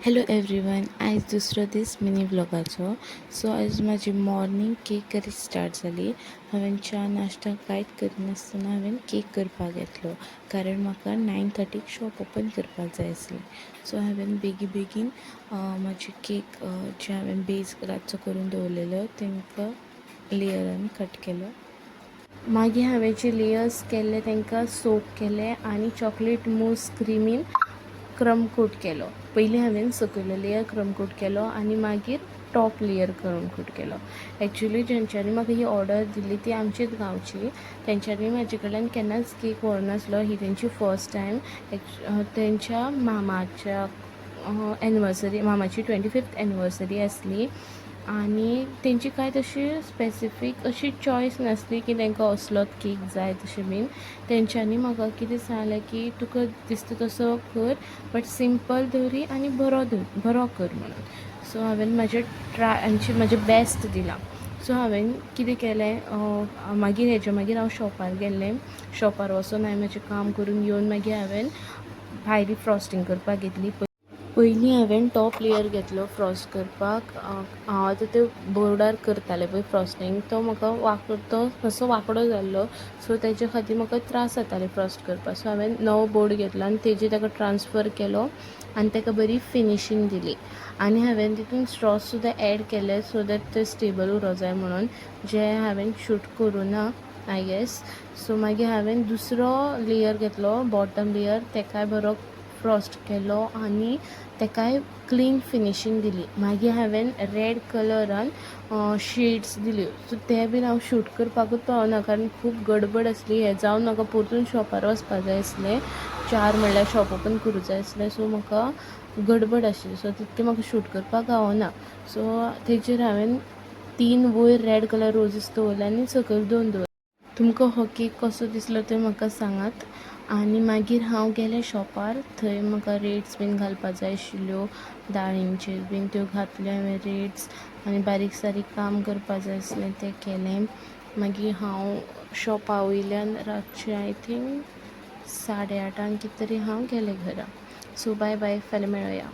Hello everyone, आयज दुसरो दीस mini व्लॉगाचो. So आयज म्हाजी मॉर्निंग केक करी स्टार्ट जाली. हांवें च्या नाश्ता कांयच करिनासतना हांवें केक करपाक घेतलो, कारण म्हाका 9:30 शॉप ओपन करपाक जाय आसलें. सो हांवें बेगीन म्हाजी केक जे हांवें बेज रातचो करून दवरलेलो तांकां लेयरांनी कट केलो. मागीर हांवें जे लेयर्स केल्ले तांकां सोक केले आनी चॉकलेट मूस क्रिमीन क्रम कोट केलो. पयलीं हांवें सकयलो लेयर क्रम कोट केलो आनी मागीर टॉप लेयर क्रम कोट केलो. एक्चुली जेंच्यांनी म्हाका ही ऑर्डर दिल्ली ती आमचीच गांवची. तेंच्यांनी म्हाजे कडल्यान केन्नाच केक व्हरनासलो. ही तेंची फर्स्ट टायम. तेंच्या मामाच्या एनिवर्सरी, मामाची 25th एनिवर्सरी आसली आनी तेंची कांय तशी स्पेसिफीक अशी चॉयस नासली की तांकां असलोच केक जाय तशें बीन. तेंच्यांनी म्हाका कितें सांगलें की तुका दिसता तसो कर, बट सिंपल दवरी आनी बरो कर म्हणून. सो हांवें म्हाजें बेस्ट दिलां. सो हांवें कितें केलें, मागीर हांव शॉपार गेल्लें. शॉपार वचून हांवें म्हाजें काम करून येवन मागीर हांवें भायली फ्रॉस्टींग करपाक घेतली. पयलीं हांवें टॉप लेयर घेतलो फ्रॉस्ट करपाक. हांव आतां ते बोर्डार करतालें पळय फ्रॉस्टींग, तो म्हाका तो मातसो वांकडो जाल्लो. सो तेजे खातीर म्हाका त्रास जाताले फ्रॉस्ट करपाक. सो हांवें नवो बोर्ड घेतलो आनी तेजेर ताका ट्रान्सफर केलो आनी ताका बरी फिनिशींग दिली. आनी हांवें तितून स्ट्रॉस सुद्दां एड केले सो दॅट ते स्टेबल उरूं जाय म्हणून, जे हांवें शूट करूं ना आय गेस. सो मागीर हांवें दुसरो लेयर घेतलो, बॉटम लेयर, ताकाय बरो फ्रॉस्ट केलो आनी ताकाय क्लीन फिनिशींग दिली. मागीर हांवें रेड कलरान शेड्स दिल्यो. सो ते बीन हांव शूट करपाकूच पावना, कारण खूब गडबड आसली. हें जावन म्हाका परतून शॉपार वचपाक जाय आसलें. 4 म्हणल्यार शॉप ओपन करूं जाय आसलें. सो म्हाका गडबड आशिल्ली, सो तितकें म्हाका शूट करपाक गावना. सो तेजेर हांवें 3 वयर रेड कलर रोजीस दवरले आनी सकयल 2 दवरले. तुमकां हो केक कसो दिसलो तें म्हाका सांगात. आनी मागीर हांव गेलें शॉपार. थंय म्हाका रेड्स बीन घालपाक जाय आशिल्ल्यो, दाळींचेर बीन, त्यो घातल्यो हांवें रेड्स. आनी बारीक सारीक काम करपाक जाय आसलें तें केलें. मागीर हांव शॉपा वयल्यान रातचें आय थिंक 8:30 कितें तरी हांव गेलें घरा. सो बाय बाय, फाल्यां मेळुया.